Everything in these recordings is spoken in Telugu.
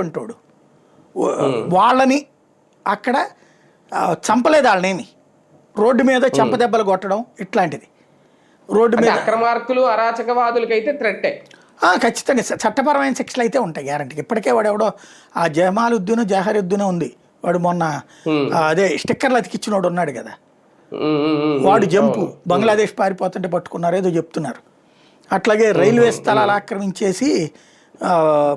అంటాడు వాళ్ళని అక్కడ చంపలేదు వాళ్ళనేమి, రోడ్డు మీద చెంపదెబ్బలు కొట్టడం ఇట్లాంటిది. రోడ్డు మీద అక్రమార్కులు అరాచకవాదులకి అయితే థ్రెట్టే. ఖచ్చితంగా చట్టపరమైన శిక్షలు అయితే ఉంటాయి గ్యారంటీకి. ఇప్పటికే వాడు ఎవడో ఆ జమాలుద్దీన్ జహరుద్దీన్ ఉంది, వాడు మొన్న అదే స్టిక్కర్లు అతికిచ్చినోడు ఉన్నాడు కదా, వాడు జంపు బంగ్లాదేశ్ పారిపోతుంటే పట్టుకున్నారు ఏదో చెప్తున్నారు. అట్లాగే రైల్వే స్థలాలు ఆక్రమించేసి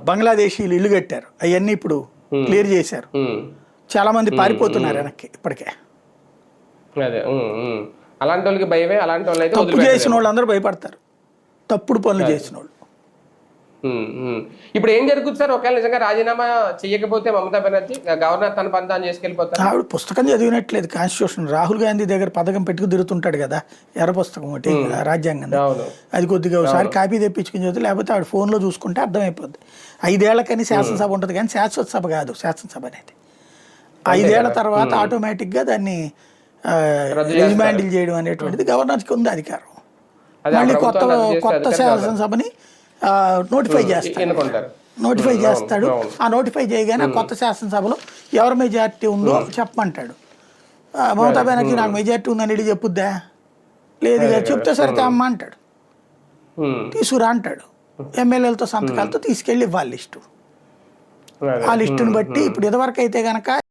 బంగ్లాదేశీలు ఇల్లు కట్టారు, అవన్నీ ఇప్పుడు క్లియర్ చేశారు. చాలా మంది పారిపోతున్నారు వెనక్కి ఇప్పటికే. అలాంటి వాళ్ళకి భయమే. అలాంటి వాళ్ళు అయితే తప్పు చేసిన వాళ్ళు అందరూ భయపడతారు, తప్పుడు పనులు చేసిన వాళ్ళు. ఇప్పుడు ఏం జరుగుతుంది సార్ ఒకవేళ నిజంగా రాజీనామా చేయకపోతే మమతా బెనర్జీ గవర్నర్ తన పని తాను చేసుకెళ్ళిపోతారు? ఆవిడ పుస్తకం చదివినట్లేదు కాన్స్టిట్యూషన్. రాహుల్ గాంధీ దగ్గర పథకం పెట్టుకు తిరుగుతుంటాడు కదా, ఎర్ర పుస్తకం ఒకటి రాజ్యాంగం, అది కొద్దిగా ఒకసారి కాపీ తెప్పించుకుని చదివి, లేకపోతే ఆవిడ ఫోన్లో చూసుకుంటే అర్థమైపోద్ది. 5 ఏళ్లకని శాసనసభ ఉంటుంది కానీ శాశ్వత సభ కాదు శాసనసభ అనేది. 5 ఏళ్ల తర్వాత ఆటోమేటిక్గా దాన్ని రిమాండిల్ చేయడం అనేటువంటిది గవర్నర్కి ఉంది అధికారం. మళ్ళీ కొత్త శాసనసభని నోటిఫై చేస్తాడు. ఆ నోటిఫై చేయగానే కొత్త శాసనసభలో ఎవరి మెజార్టీ ఉందో చెప్పమంటాడు. మమతా బెనర్జీ నాకు మెజార్టీ ఉందని చెప్పుద్దా, లేదు చెప్తే సరితే అమ్మ అంటాడు, తీసుకురా అంటాడు. ఎమ్మెల్యేలతో సంతకాలతో తీసుకెళ్ళి ఇవ్వాలి లిస్టు. ఆ లిస్టుని బట్టి ఇప్పుడు ఇదివరకు అయితే కనుక